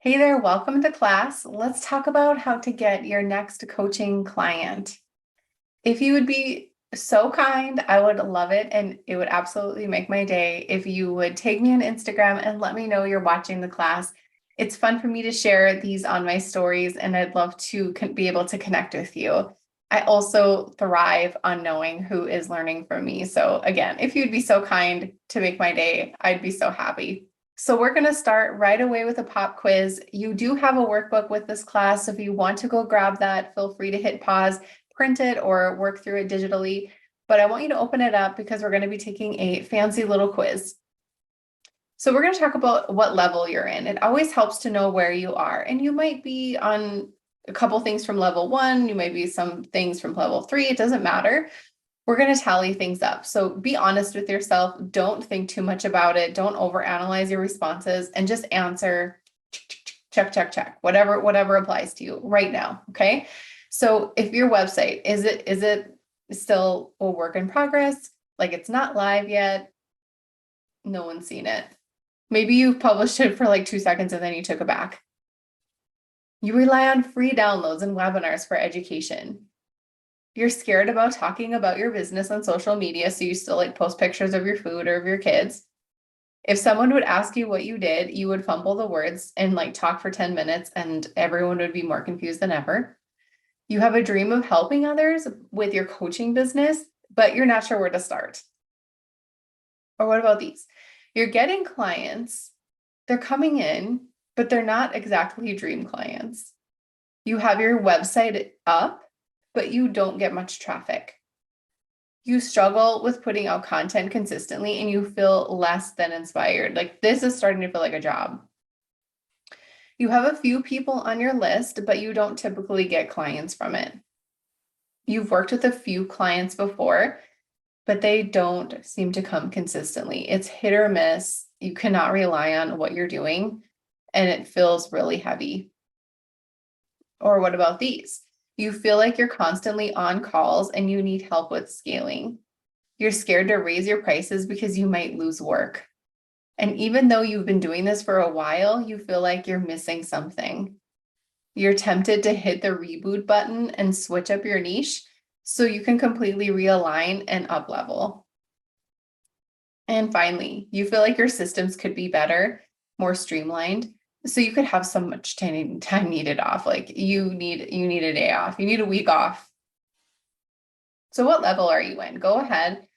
Hey there, welcome to class. Let's talk about how to get your next coaching client. If you would be so kind, I would love it, and it would absolutely make my day if you would take me on Instagram and let me know you're watching the class. It's fun for me to share these on my stories, and I'd love to be able to connect with you. I also thrive on knowing who is learning from me. So again, if you'd be so kind to make my day, I'd be so happy. So we're going to start right away with a pop quiz. You do have a workbook with this class. So if you want to go grab that, feel free to hit pause, print it, or work through it digitally. But I want you to open it up because we're going to be taking a fancy little quiz. So we're going to talk about what level you're in. It always helps to know where you are. And you might be on a couple things from level 1. You might be some things from level 3. It doesn't matter. We're going to tally things up. So be honest with yourself. Don't think too much about it. Don't overanalyze your responses and just answer check, check, check, whatever applies to you right now. Okay. So if your website, is it still a work in progress? Like it's not live yet. No one's seen it. Maybe you've published it for like 2 seconds and then you took it back. You rely on free downloads and webinars for education. You're scared about talking about your business on social media, so you still like post pictures of your food or of your kids. If someone would ask you what you did, you would fumble the words and like talk for 10 minutes and everyone would be more confused than ever. You have a dream of helping others with your coaching business, but you're not sure where to start. Or what about these? You're getting clients, they're coming in, but they're not exactly dream clients. You have your website up, but you don't get much traffic. You struggle with putting out content consistently and you feel less than inspired. Like this is starting to feel like a job. You have a few people on your list, but you don't typically get clients from it. You've worked with a few clients before, but they don't seem to come consistently. It's hit or miss. You cannot rely on what you're doing, and it feels really heavy. Or what about these? You feel like you're constantly on calls and you need help with scaling. You're scared to raise your prices because you might lose work. And even though you've been doing this for a while, you feel like you're missing something. You're tempted to hit the reboot button and switch up your niche so you can completely realign and up level. And finally, you feel like your systems could be better, more streamlined, so you could have so much time needed off. Like you need a day off, you need a week off. So what level are you in? Go ahead,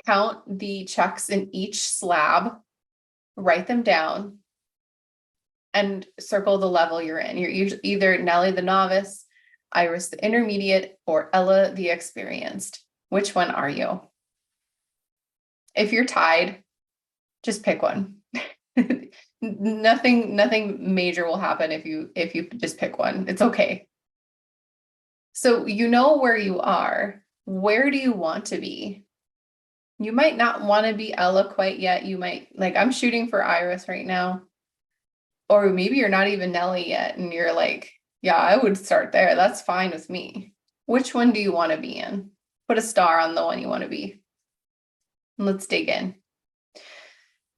count the checks in each slab, write them down, and circle the level you're in. You're either Nellie the novice, Iris the intermediate, or Ella the experienced. Which one are you? If you're tied, just pick one. Nothing major will happen if you just pick one. It's okay. So you know where you are. Where do you want to be? You might not want to be Ella quite yet. You might like, I'm shooting for Iris right now. Or maybe you're not even Nelly yet and you're like, yeah, I would start there. That's fine with me. Which one do you want to be in? Put a star on the one you want to be. Let's dig in.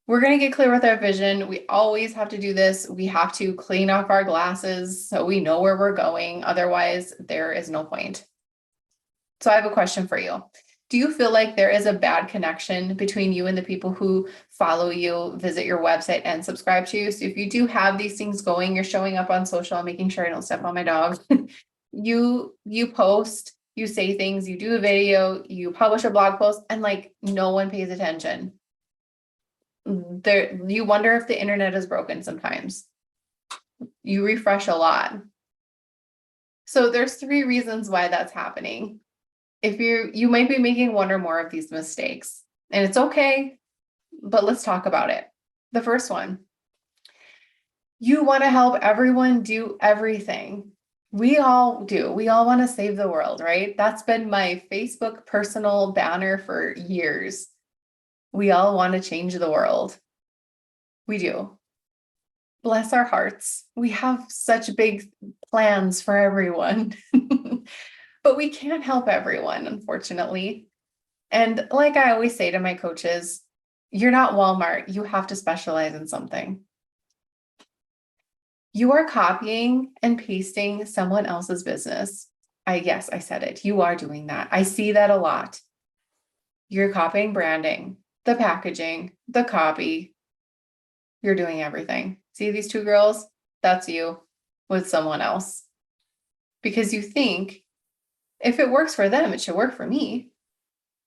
We're going to get clear with our vision. We always have to do this. We have to clean off our glasses so we know where we're going. Otherwise, there is no point. So I have a question for you. Do you feel like there is a bad connection between you and the people who follow you, visit your website, and subscribe to you? So if you do have these things going, you're showing up on social, I'm making sure I don't step on my dog. You post, you say things, you do a video, you publish a blog post, and like no one pays attention. You wonder if the internet is broken sometimes. You refresh a lot. So there's 3 reasons why that's happening. If you might be making one or more of these mistakes, and it's okay, but let's talk about it. The first one, you want to help everyone do everything. We all do. We all want to save the world, right? That's been my Facebook personal banner for years. We all want to change the world. We do. Bless our hearts. We have such big plans for everyone. But we can't help everyone, unfortunately. And like I always say to my coaches, you're not Walmart. You have to specialize in something. You are copying and pasting someone else's business. Yes, I said it. You are doing that. I see that a lot. You're copying branding, the packaging, the copy. You're doing everything. See these two girls? That's you with someone else. Because you think if it works for them, it should work for me.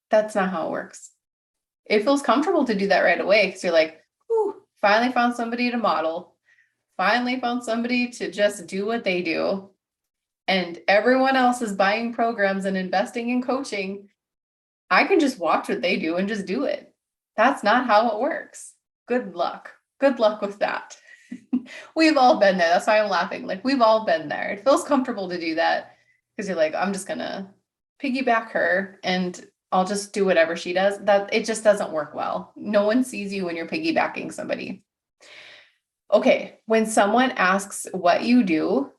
That's not how it works. It feels comfortable to do that right away because you're like, whew, finally found somebody to model. Finally found somebody to just do what they do. And everyone else is buying programs and investing in coaching. I can just watch what they do and just do it. That's not how it works. Good luck. Good luck with that. We've all been there. That's why I'm laughing. Like, we've all been there. It feels comfortable to do that because you're like, I'm just going to piggyback her and I'll just do whatever she does. That it just doesn't work well. No one sees you when you're piggybacking somebody. Okay, when someone asks what you do,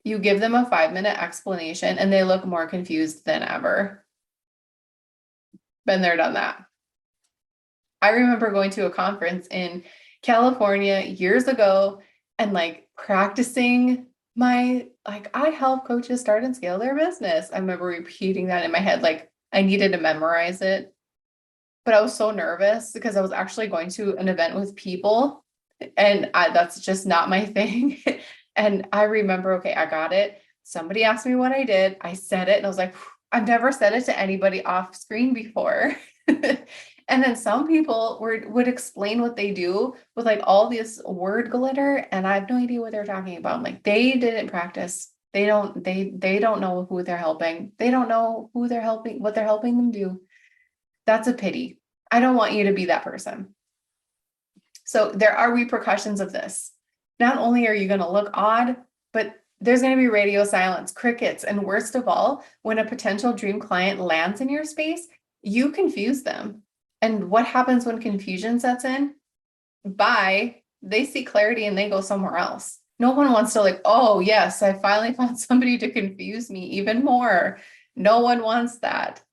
you give them a 5-minute explanation and they look more confused than ever. Been there, done that. I remember going to a conference in California years ago and like practicing I help coaches start and scale their business. I remember repeating that in my head, like I needed to memorize it. But I was so nervous because I was actually going to an event with people and that's just not my thing. And I remember, okay, I got it. Somebody asked me what I did. I said it and I was like, I've never said it to anybody off screen before. And then some people would explain what they do with like all this word glitter, and I have no idea what they're talking about. Like they didn't practice. They don't know who they're helping. They don't know who they're helping, what they're helping them do. That's a pity. I don't want you to be that person. So there are repercussions of this. Not only are you going to look odd, but there's going to be radio silence, crickets, and worst of all, when a potential dream client lands in your space, you confuse them. And what happens when confusion sets in? They see clarity and they go somewhere else. No one wants to like, oh yes, I finally found somebody to confuse me even more. No one wants that.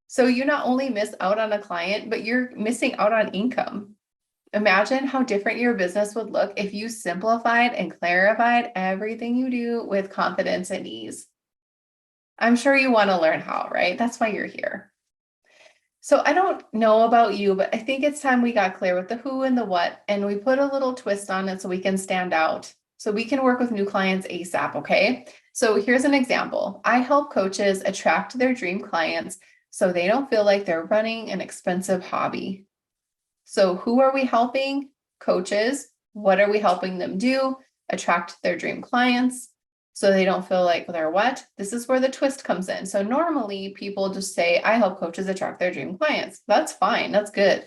So you not only miss out on a client, but you're missing out on income. Imagine how different your business would look if you simplified and clarified everything you do with confidence and ease. I'm sure you want to learn how, right? That's why you're here. So I don't know about you, but I think it's time we got clear with the who and the what, and we put a little twist on it so we can stand out, so we can work with new clients ASAP, okay? So here's an example. I help coaches attract their dream clients so they don't feel like they're running an expensive hobby. So who are we helping? Coaches. What are we helping them do? Attract their dream clients so they don't feel like they're what? This is where the twist comes in. So normally people just say, I help coaches attract their dream clients. That's fine. That's good.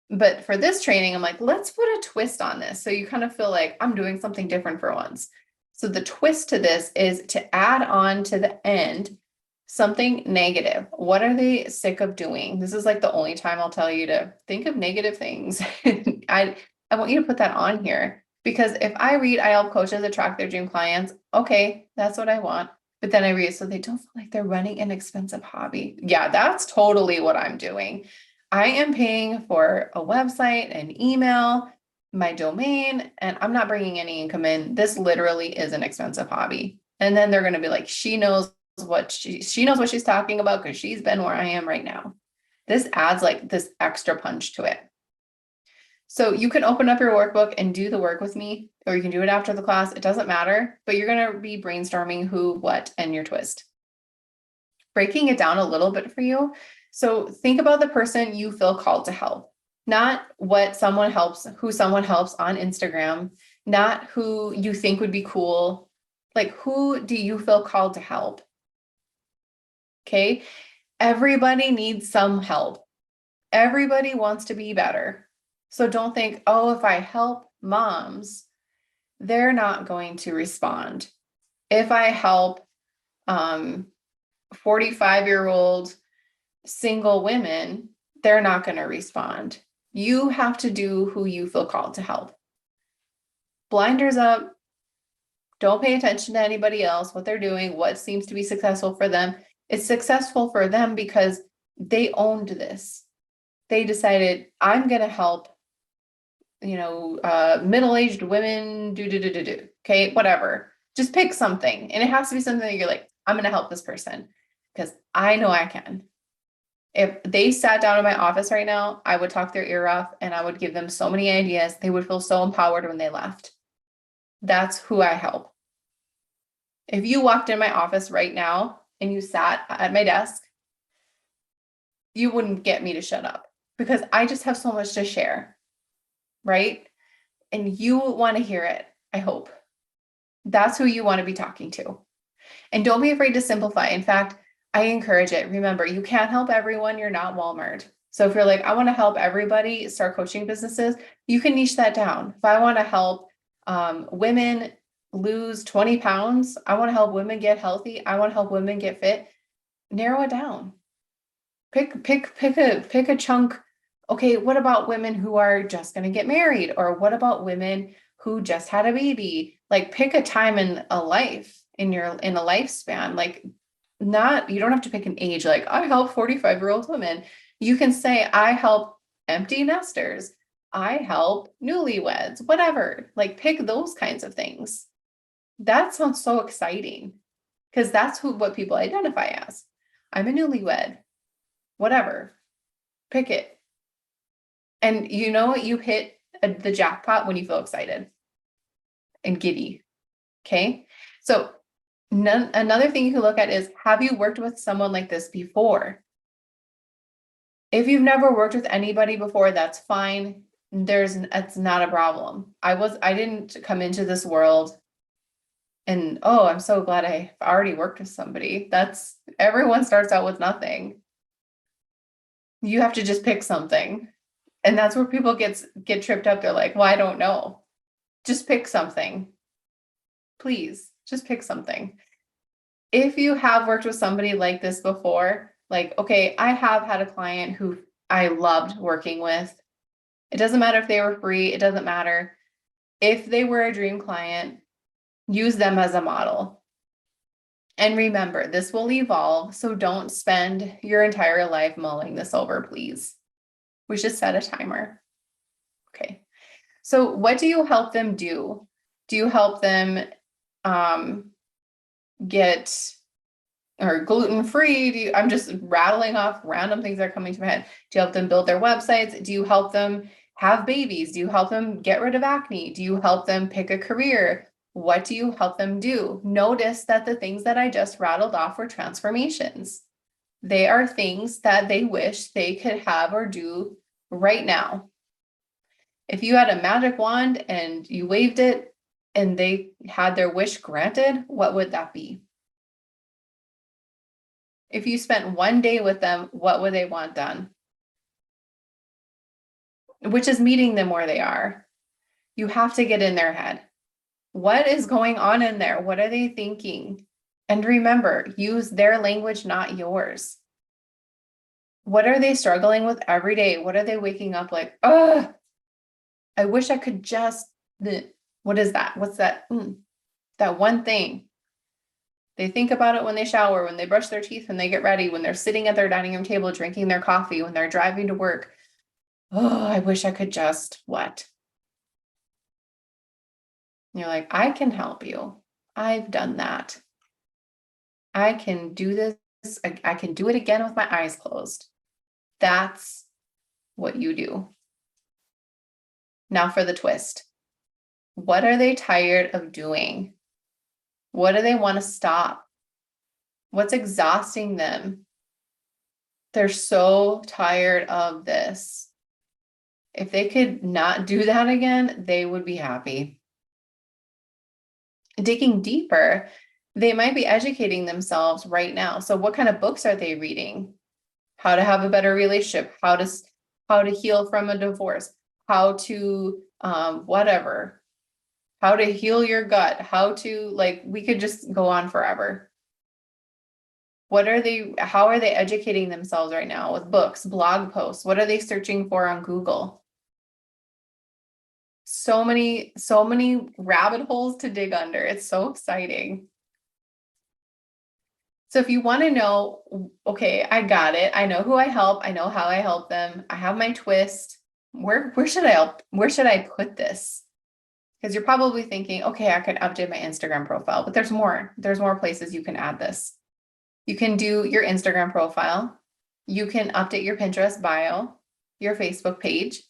But for this training, I'm like, let's put a twist on this. So you kind of feel like I'm doing something different for once. So the twist to this is to add on to the end something negative. What are they sick of doing? This is like the only time I'll tell you to think of negative things. I want you to put that on here, because if I read, I help coaches attract their dream clients. Okay, that's what I want. But then I read, so they don't feel like they're running an expensive hobby. Yeah, that's totally what I'm doing. I am paying for a website, an email, my domain, and I'm not bringing any income in. This literally is an expensive hobby. And then they're going to be like, she knows what she knows what she's talking about because she's been where I am right now. This adds like this extra punch to it. So you can open up your workbook and do the work with me, or you can do it after the class. It doesn't matter, but you're going to be brainstorming who, what, and your twist. Breaking it down a little bit for you. So think about the person you feel called to help, not who someone helps on Instagram, not who you think would be cool. Like, who do you feel called to help? Okay. Everybody needs some help. Everybody wants to be better. So don't think, oh, if I help moms, they're not going to respond. If I help 45-year-old single women, they're not going to respond. You have to do who you feel called to help. Blinders up. Don't pay attention to anybody else, what they're doing, what seems to be successful for them. It's successful for them because they owned this. They decided, I'm going to help middle-aged women, do. Okay, whatever. Just pick something. And it has to be something that you're like, I'm going to help this person because I know I can. If they sat down in my office right now, I would talk their ear off and I would give them so many ideas. They would feel so empowered when they left. That's who I help. If you walked in my office right now and you sat at my desk, you wouldn't get me to shut up because I just have so much to share, right? And you want to hear it, I hope. That's who you want to be talking to. And don't be afraid to simplify. In fact, I encourage it. Remember, you can't help everyone. You're not Walmart. So if you're like, I want to help everybody start coaching businesses, you can niche that down. If I want to help women lose 20 pounds, I want to help women get healthy. I want to help women get fit. Narrow it down. Pick a chunk. Okay, what about women who are just going to get married? Or what about women who just had a baby? Like pick a time in a life, in a lifespan. Like you don't have to pick an age, like I help 45-year-old women. You can say, I help empty nesters. I help newlyweds, whatever. Like pick those kinds of things. That sounds so exciting because that's what people identify as. I'm a newlywed, whatever. Pick it. And you know what? You hit the jackpot when you feel excited and giddy. Okay. So another thing you can look at is, have you worked with someone like this before? If you've never worked with anybody before, that's fine. It's not a problem. I didn't come into this world and, oh, I'm so glad I've already worked with somebody. Everyone starts out with nothing. You have to just pick something. And that's where people get tripped up. They're like, well, I don't know. Just pick something. Please, just pick something. If you have worked with somebody like this before, like, okay, I have had a client who I loved working with. It doesn't matter if they were free. It doesn't matter. If they were a dream client, use them as a model. And remember, this will evolve. So don't spend your entire life mulling this over, please. We should set a timer. Okay. So what do you help them do? Do you help them get or gluten-free? I'm just rattling off random things that are coming to my head. Do you help them build their websites? Do you help them have babies? Do you help them get rid of acne? Do you help them pick a career? What do you help them do? Notice that the things that I just rattled off were transformations. They are things that they wish they could have or do right now. If you had a magic wand and you waved it and they had their wish granted, what would that be? If you spent one day with them, what would they want done? Which is meeting them where they are. You have to get in their head. What is going on in there? What are they thinking? And remember, use their language, not yours. What are they struggling with every day? What are they waking up like, oh, I wish I could just, what is that? What's that? That one thing. They think about it when they shower, when they brush their teeth, when they get ready, when they're sitting at their dining room table drinking their coffee, when they're driving to work. Oh, I wish I could just what? You're like, I can help you. I've done that. I can do this. I can do it again with my eyes closed. That's what you do. Now for the twist. What are they tired of doing? What do they want to stop? What's exhausting them? They're so tired of this. If they could not do that again, they would be happy. Digging deeper, they might be educating themselves right now. So what kind of books are they reading? How to have a better relationship, how to heal from a divorce, how to whatever, how to heal your gut, we could just go on forever. How are they educating themselves right now with books, blog posts? What are they searching for on Google? So many rabbit holes to dig under. It's so exciting. So if you want to know, okay, I got it. I know who I help. I know how I help them. I have my twist. where should I put this? Because you're probably thinking, okay, I could update my Instagram profile, but there's more. There's more places you can add this. You can do your Instagram profile. You can update your Pinterest bio, your Facebook page,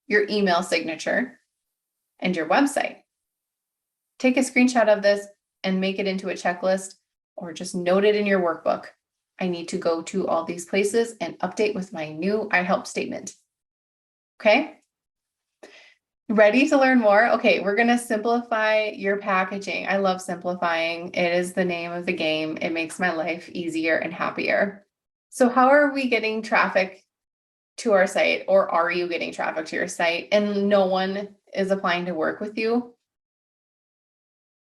your email signature, and your website. Take a screenshot of this and make it into a checklist, or just note it in your workbook. I need to go to all these places and update with my new I help statement. Okay? Ready to learn more? Okay, we're going to simplify your packaging. I love simplifying. It is the name of the game. It makes my life easier and happier. So how are we getting traffic to our site, or are you getting traffic to your site and no one is applying to work with you?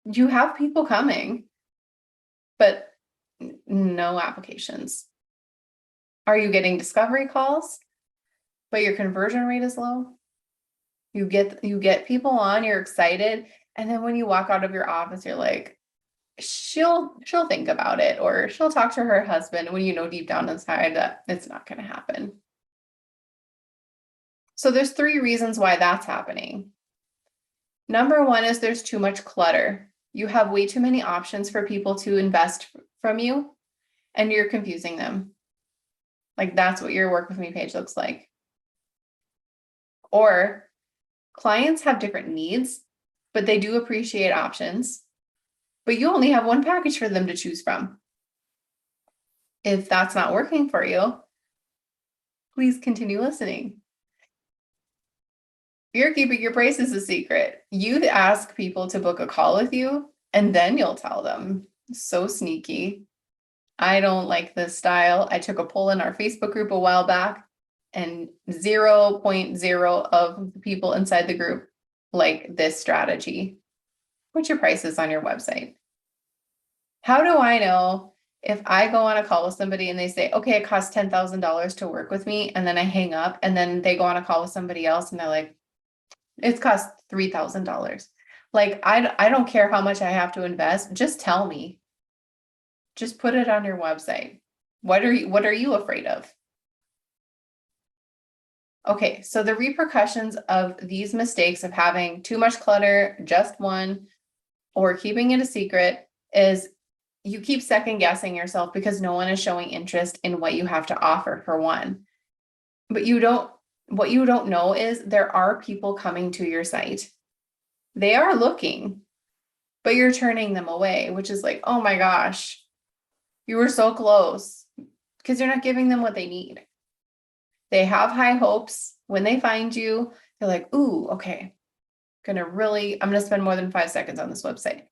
You have people coming, but no applications. Are you getting discovery calls, but your conversion rate is low? You get people on, you're excited, and then when you walk out of your office, you're like, she'll think about it, or she'll talk to her husband, when you know deep down inside that it's not going to happen. So there's 3 reasons why that's happening. Number 1 is there's too much clutter. You have way too many options for people to invest from you, and you're confusing them. Like, that's what your work with me page looks like. Or clients have different needs, but they do appreciate options, but you only have one package for them to choose from. If that's not working for you, please continue listening. You're keeping your prices a secret. You ask people to book a call with you, and then you'll tell them. So sneaky. I don't like this style. I took a poll in our Facebook group a while back, and 0.0 of the people inside the group like this strategy. Put your prices on your website. How do I know if I go on a call with somebody and they say, okay, it costs $10,000 to work with me, and then I hang up, and then they go on a call with somebody else and they're like, it costs $3,000. Like, I don't care how much I have to invest. Just tell me. Just put it on your website. What are you afraid of? Okay, so the repercussions of these mistakes of having too much clutter, just one, or keeping it a secret is you keep second guessing yourself because no one is showing interest in what you have to offer, for one. But what you don't know is there are people coming to your site. They are looking, but you're turning them away, which is like, oh my gosh, you were so close, because you're not giving them what they need. They have high hopes. When they find you, they're like, ooh, okay, I'm gonna spend more than 5 seconds on this website.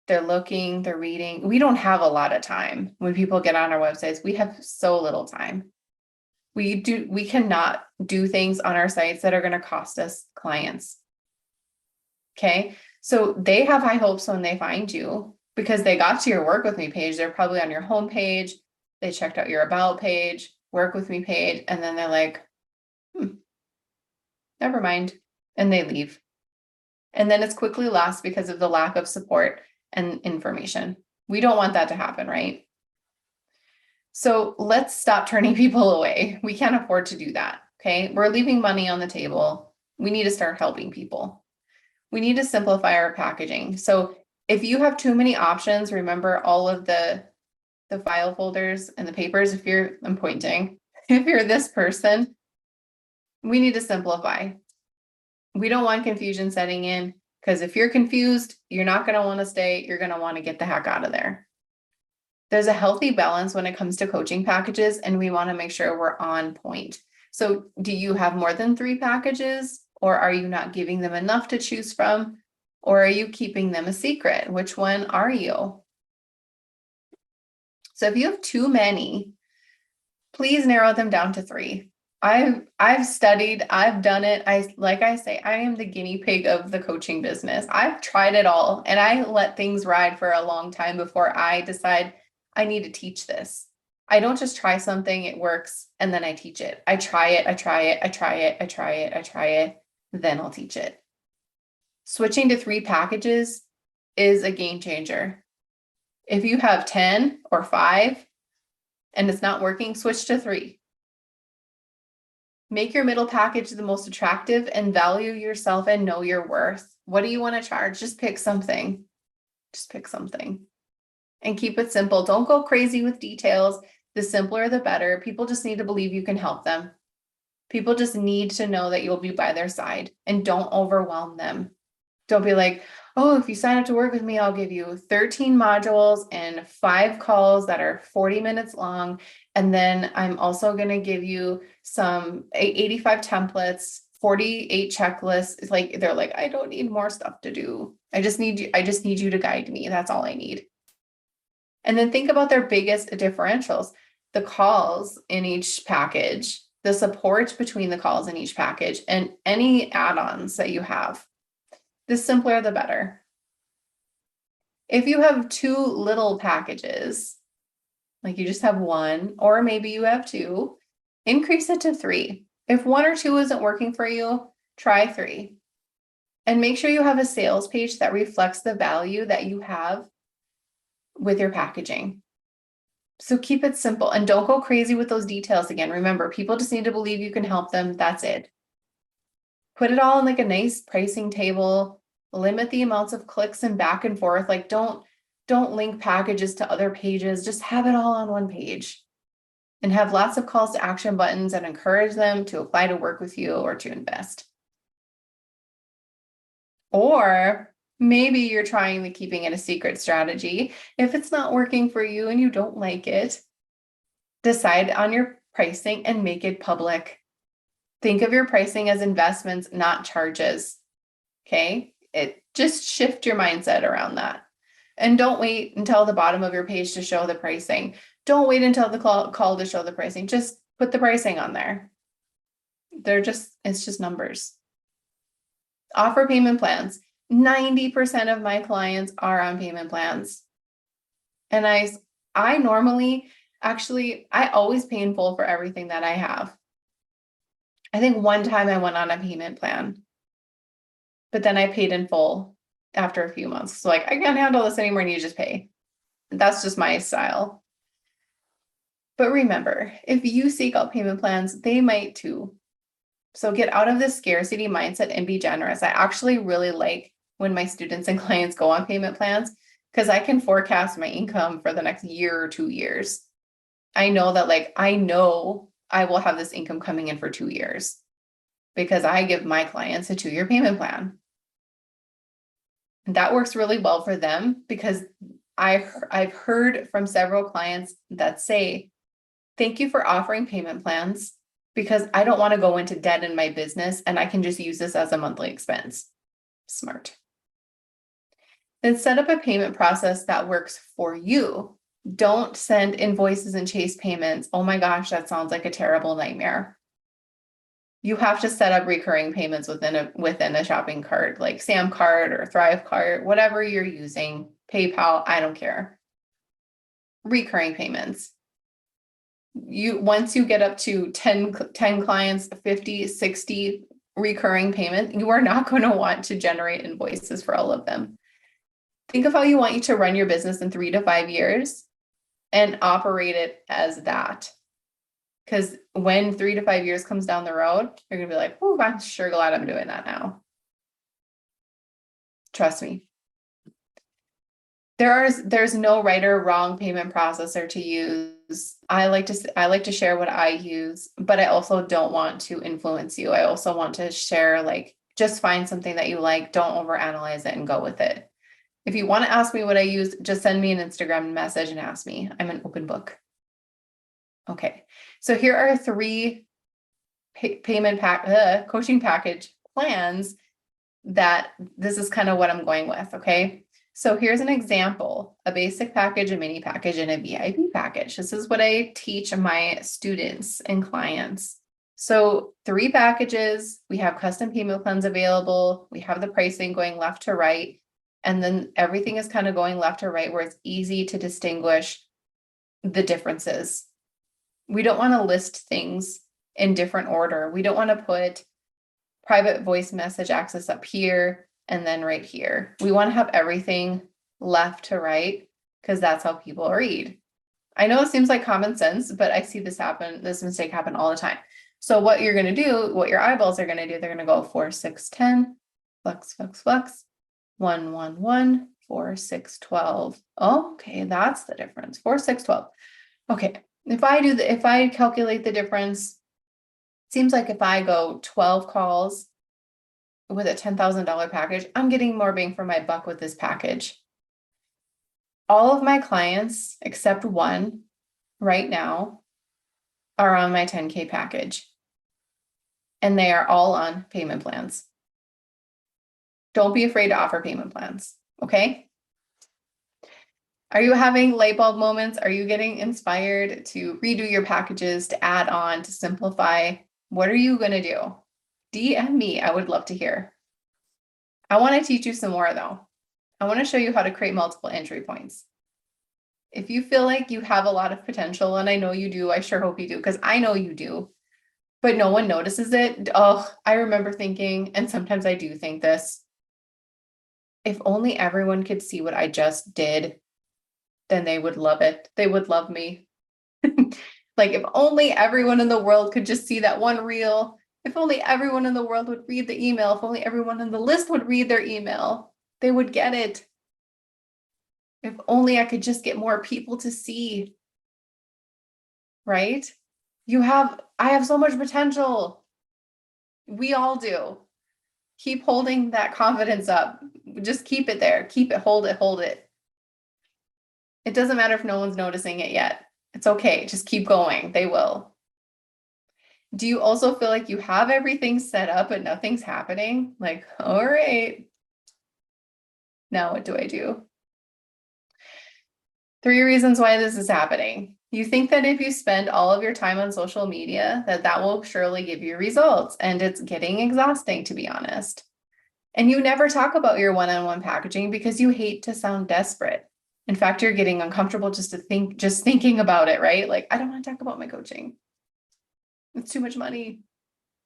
They're looking, they're reading. We don't have a lot of time. When people get on our websites, we have so little time. We cannot do things on our sites that are going to cost us clients. Okay. So they have high hopes when they find you, because they got to your work with me page. They're probably on your home page. They checked out your about page, work with me page, and then they're like, never mind. And they leave. And then it's quickly lost because of the lack of support and information. We don't want that to happen, right? So let's stop turning people away. We can't afford to do that. Okay. We're leaving money on the table. We need to start helping people. We need to simplify our packaging. So if you have too many options, remember all of the file folders and the papers. I'm pointing, if you're this person, we need to simplify. We don't want confusion setting in, because if you're confused, you're not going to want to stay. You're going to want to get the heck out of there. There's a healthy balance when it comes to coaching packages, and we want to make sure we're on point. So do you have more than 3 packages, or are you not giving them enough to choose from, or are you keeping them a secret? Which one are you? So if you have too many, please narrow them down to 3. I've studied, I've done it. Like I say, I am the guinea pig of the coaching business. I've tried it all, and I let things ride for a long time before I decide I need to teach this. I don't just try something, it works, and then I teach it. I try it, then I'll teach it. Switching to 3 packages is a game changer. If you have 10 or 5 and it's not working, switch to 3. Make your middle package the most attractive and value yourself and know your worth. What do you want to charge? Just pick something. Just pick something. And keep it simple. Don't go crazy with details. The simpler, the better. People just need to believe you can help them. People just need to know that you'll be by their side, and don't overwhelm them. Don't be like, oh, if you sign up to work with me, I'll give you 13 modules and 5 calls that are 40 minutes long. And then I'm also going to give you some 85 templates, 48 checklists. It's like, they're like, I don't need more stuff to do. I just need you to guide me. That's all I need. And then think about their biggest differentials, the calls in each package, the support between the calls in each package, and any add-ons that you have. The simpler, the better. If you have 2 little packages, like you just have 1, or maybe you have 2, increase it to 3. If 1 or 2 isn't working for you, try 3. And make sure you have a sales page that reflects the value that you have with your packaging. So keep it simple and don't go crazy with those details again. Remember, people just need to believe you can help them. That's it. Put it all in like a nice pricing table, limit the amounts of clicks and back and forth. Like don't link packages to other pages. Just have it all on one page and have lots of calls to action buttons that encourage them to apply to work with you or to invest. Or maybe you're trying the keeping it a secret strategy. If it's not working for you and you don't like it, decide on your pricing and make it public. Think of your pricing as investments, not charges. Okay? Just shift your mindset around that. And don't wait until the bottom of your page to show the pricing. Don't wait until the call to show the pricing. Just put the pricing on there. It's just numbers. Offer payment plans. 90% of my clients are on payment plans. And I normally, actually, I always pay in full for everything that I have. I think one time I went on a payment plan, but then I paid in full after a few months. So like, I can't handle this anymore and you just pay. That's just my style. But remember, if you seek out payment plans, they might too. So get out of this scarcity mindset and be generous. I actually really like when my students and clients go on payment plans because I can forecast my income for the next year or 2 years. I know that I know I will have this income coming in for 2 years because I give my clients a 2-year payment plan. And that works really well for them because I've heard from several clients that say, thank you for offering payment plans because I don't want to go into debt in my business and I can just use this as a monthly expense. Smart. Then set up a payment process that works for you. Don't send invoices and chase payments. Oh my gosh, that sounds like a terrible nightmare. You have to set up recurring payments within a shopping cart, like Sam Cart or Thrive Cart, whatever you're using, PayPal, I don't care. Recurring payments. Once you get up to 10 clients, 50, 60 recurring payments, you are not going to want to generate invoices for all of them. Think of how you want you to run your business in 3 to 5 years and operate it as that. Because when 3 to 5 years comes down the road, you're going to be like, oh, I'm sure glad I'm doing that now. Trust me. There's no right or wrong payment processor to use. I like to share what I use, but I also don't want to influence you. I also want to share, just find something that you like, don't overanalyze it and go with it. If you want to ask me what I use, just send me an Instagram message and ask me. I'm an open book. Okay, so here are 3 coaching package plans that this is kind of what I'm going with, okay? So here's an example, a basic package, a mini package, and a VIP package. This is what I teach my students and clients. So 3 packages, we have custom payment plans available, we have the pricing going left to right, and then everything is kind of going left to right where it's easy to distinguish the differences. We don't want to list things in different order. We don't want to put private voice message access up here and then right here. We want to have everything left to right because that's how people read. I know it seems like common sense, but I see this mistake happen all the time. So what you're going to do, what your eyeballs are going to do, they're going to go 4, 6, 10, flex, flex, flex, 1, 1, 1, 4, 6, 12. Oh, okay, that's the difference. 4, 6, 12. Okay, if I calculate the difference, seems like if I go 12 calls with a $10,000 package, I'm getting more bang for my buck with this package. All of my clients, except one right now, are on my 10K package. And they are all on payment plans. Don't be afraid to offer payment plans, okay? Are you having light bulb moments? Are you getting inspired to redo your packages, to add on, to simplify? What are you going to do? DM me. I would love to hear. I want to teach you some more though. I want to show you how to create multiple entry points. If you feel like you have a lot of potential, and I know you do, I sure hope you do, because I know you do, but no one notices it. Oh, I remember thinking, and sometimes I do think this, if only everyone could see what I just did, then they would love it. They would love me. Like if only everyone in the world could just see that one reel, if only everyone in the world would read the email, if only everyone on the list would read their email, they would get it. If only I could just get more people to see, right? I have so much potential. We all do. Keep holding that confidence up. Just keep it there. Keep it, hold it, hold it. It doesn't matter if no one's noticing it yet. It's okay. Just keep going. They will. Do you also feel like you have everything set up but nothing's happening? Like, all right, now what do I do? 3 reasons why this is happening. You think that if you spend all of your time on social media, that will surely give you results, and it's getting exhausting, to be honest. And you never talk about your one-on-one packaging because you hate to sound desperate. In fact, you're getting uncomfortable just thinking about it, right? Like, I don't want to talk about my coaching. It's too much money.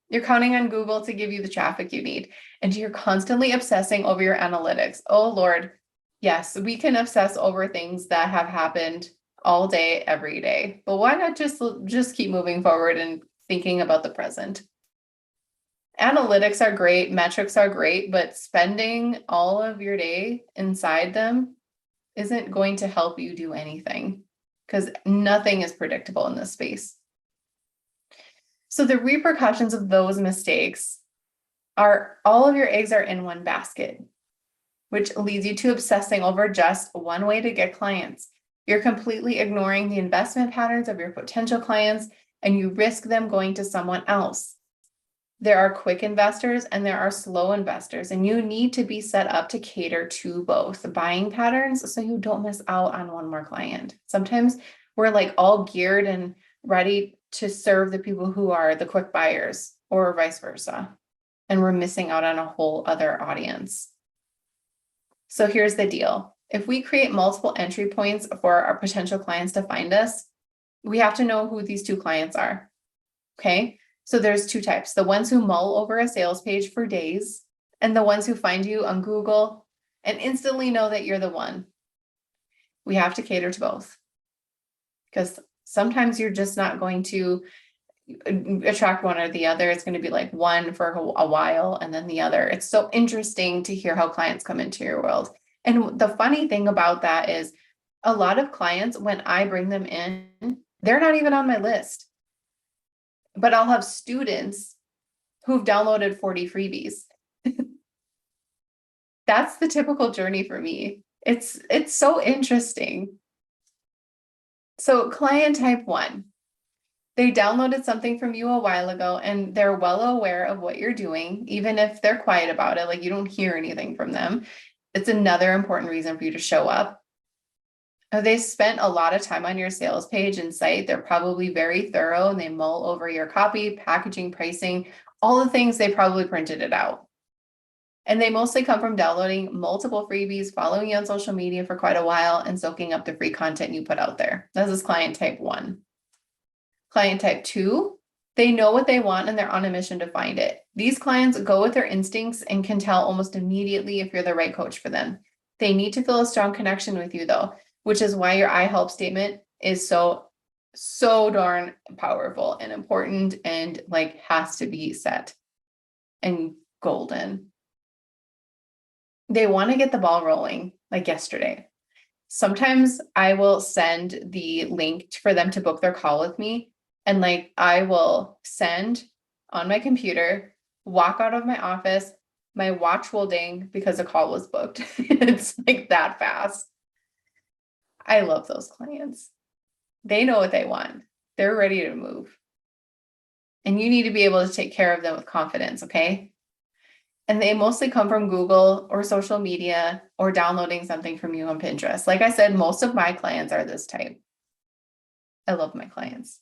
You're counting on Google to give you the traffic you need, and you're constantly obsessing over your analytics. Oh Lord, yes, we can obsess over things that have happened all day, every day. But why not just keep moving forward and thinking about the present? Analytics are great, metrics are great, but spending all of your day inside them isn't going to help you do anything because nothing is predictable in this space. So the repercussions of those mistakes are all of your eggs are in one basket, which leads you to obsessing over just one way to get clients. You're completely ignoring the investment patterns of your potential clients, and you risk them going to someone else. There are quick investors and there are slow investors, and you need to be set up to cater to both buying patterns so you don't miss out on one more client. Sometimes we're like all geared and ready to serve the people who are the quick buyers or vice versa, and we're missing out on a whole other audience. So here's the deal. If we create multiple entry points for our potential clients to find us, we have to know who these 2 clients are, okay? So there's 2 types, the ones who mull over a sales page for days and the ones who find you on Google and instantly know that you're the one. We have to cater to both because sometimes you're just not going to attract one or the other. It's going to be like one for a while and then the other. It's so interesting to hear how clients come into your world. And the funny thing about that is a lot of clients, when I bring them in, they're not even on my list. But I'll have students who've downloaded 40 freebies. That's the typical journey for me. It's so interesting. So client type 1, they downloaded something from you a while ago and they're well aware of what you're doing, even if they're quiet about it, like you don't hear anything from them. It's another important reason for you to show up. They spent a lot of time on your sales page and site. They're probably very thorough and they mull over your copy, packaging, pricing, all the things. They probably printed it out. And they mostly come from downloading multiple freebies, following you on social media for quite a while, and soaking up the free content you put out there. This is client type 1. Client type 2, they know what they want and they're on a mission to find it. These clients go with their instincts and can tell almost immediately if you're the right coach for them. They need to feel a strong connection with you though, which is why your I help statement is so so darn powerful and important and like has to be set and golden. They want to get the ball rolling like yesterday. Sometimes I will send the link for them to book their call with me. And like I will send on my computer, walk out of my office, my watch will ding because a call was booked. It's like that fast. I love those clients. They know what they want. They're ready to move. And you need to be able to take care of them with confidence, okay? And they mostly come from Google or social media or downloading something from you on Pinterest. Like I said, most of my clients are this type. I love my clients.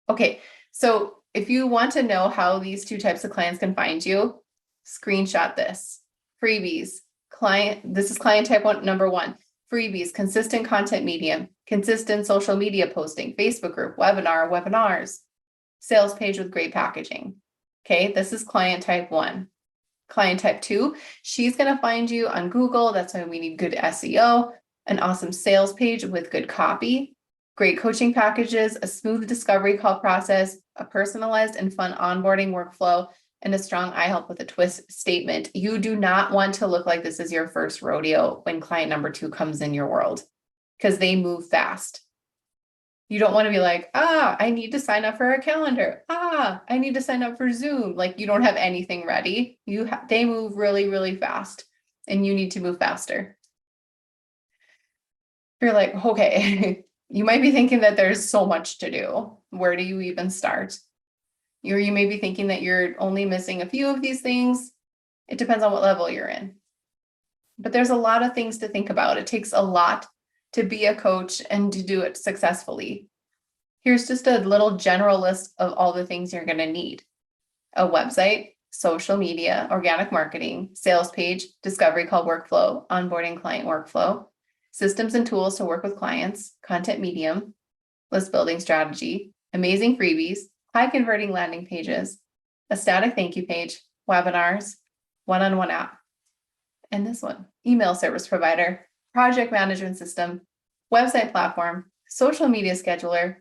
Okay, so if you want to know how these two types of clients can find you, screenshot this. Freebies, this is client type number one. Freebies, consistent content medium, consistent social media posting, Facebook group, webinars, sales page with great packaging. Okay, this is client type one. Client type two, she's going to find you on Google. That's why we need good SEO, an awesome sales page with good copy, great coaching packages, a smooth discovery call process, a personalized and fun onboarding workflow, and a strong I help with a twist statement. You do not want to look like this is your first rodeo when client number two comes in your world, because they move fast. You don't want to be like, I need to sign up for a calendar. I need to sign up for Zoom. Like you don't have anything ready. They move really, really fast and you need to move faster. You're like, okay, you might be thinking that there's so much to do. Where do you even start? You may be thinking that you're only missing a few of these things. It depends on what level you're in. But there's a lot of things to think about. It takes a lot to be a coach and to do it successfully. Here's just a little general list of all the things you're going to need. A website, social media, organic marketing, sales page, discovery call workflow, onboarding client workflow, systems and tools to work with clients, content medium, list building strategy, amazing freebies, high converting landing pages, a static thank you page, webinars, one-on-one app, and this one, email service provider, project management system, website platform, social media scheduler,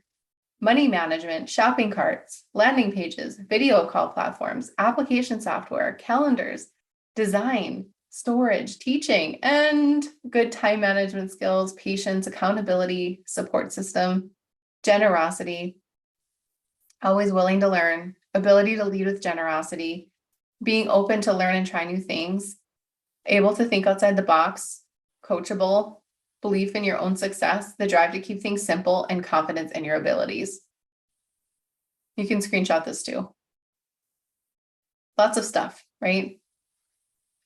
money management, shopping carts, landing pages, video call platforms, application software, calendars, design, storage, teaching, and good time management skills, patience, accountability, support system, generosity, always willing to learn, ability to lead with generosity, being open to learn and try new things, able to think outside the box, coachable, belief in your own success, the drive to keep things simple, and confidence in your abilities. You can screenshot this too. Lots of stuff, right?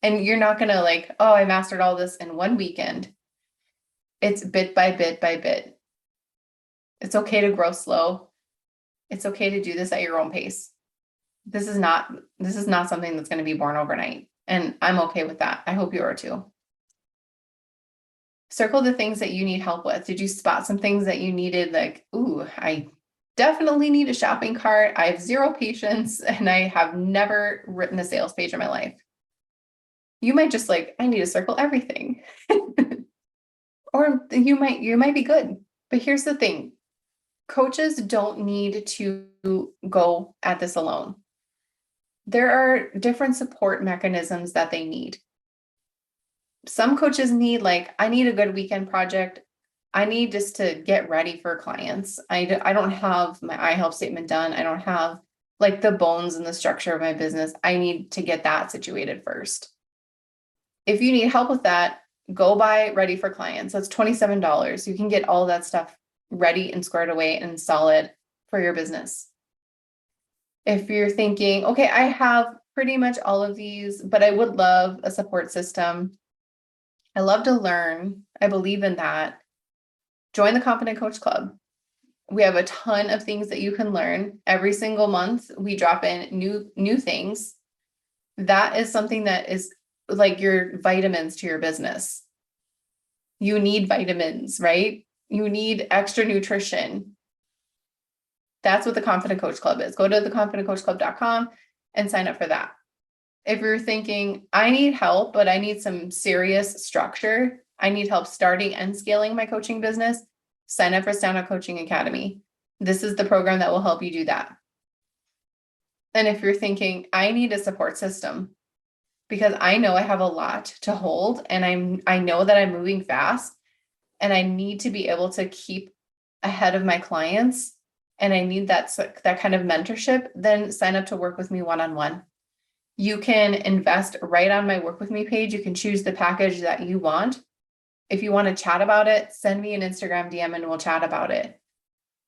And you're not going to like, I mastered all this in one weekend. It's bit by bit by bit. It's okay to grow slow. It's okay to do this at your own pace. This is not something that's going to be born overnight. And I'm okay with that. I hope you are too. Circle the things that you need help with. Did you spot some things that you needed? Like, I definitely need a shopping cart. I have zero patience and I have never written a sales page in my life. You might just I need to circle everything. Or you might be good. But here's the thing. Coaches don't need to go at this alone. There are different support mechanisms that they need. Some coaches need I need a good weekend project. I need just to get ready for clients. I don't have my I help statement done. I don't have the bones and the structure of my business. I need to get that situated first. If you need help with that, go buy Ready for Clients. That's $27. You can get all that stuff ready and squared away and solid for your business. If you're thinking, okay, I have pretty much all of these, but I would love a support system. I love to learn. I believe in that. Join the Confident Coach Club. We have a ton of things that you can learn. Every single month, we drop in new things. That is something that is like your vitamins to your business. You need vitamins, right? You need extra nutrition. That's what the Confident Coach Club is. Go to theconfidentcoachclub.com and sign up for that. If you're thinking, I need help, but I need some serious structure, I need help starting and scaling my coaching business, sign up for Stand Up Coaching Academy. This is the program that will help you do that. And if you're thinking, I need a support system because I know I have a lot to hold and I know that I'm moving fast and I need to be able to keep ahead of my clients and I need that kind of mentorship, then sign up to work with me one-on-one. You can invest right on my work with me page. You can choose the package that you want. If you want to chat about it, send me an Instagram DM and we'll chat about it.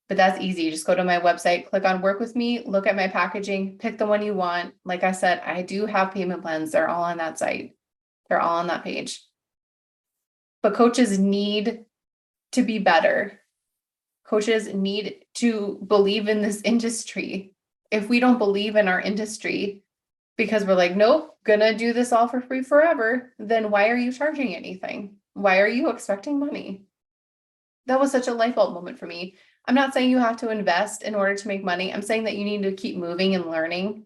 But that's easy. Just go to my website, click on work with me, look at my packaging, pick the one you want. Like I said, I do have payment plans. They're all on that site. They're all on that page. But coaches need to be better. Coaches need to believe in this industry. If we don't believe in our industry because we're like, nope, gonna do this all for free forever, then why are you charging anything? Why are you expecting money? That was such a light bulb moment for me. I'm not saying you have to invest in order to make money. I'm saying that you need to keep moving and learning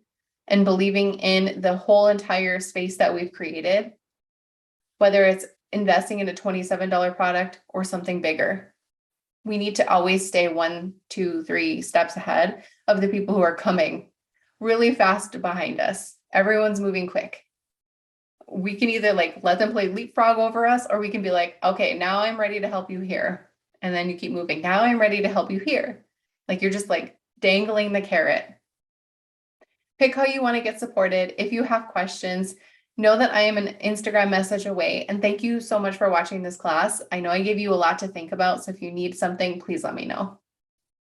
and believing in the whole entire space that we've created, whether it's investing in a $27 product or something bigger. We need to always stay 1, 2, 3 steps ahead of the people who are coming really fast behind us. Everyone's moving quick. We can either like let them play leapfrog over us, or we can be like, okay, now I'm ready to help you here. And then you keep moving. Now I'm ready to help you here. Like you're just like dangling the carrot. Pick how you want to get supported. If you have questions, know that I am an Instagram message away. And thank you so much for watching this class. I know I gave you a lot to think about. So if you need something, please let me know.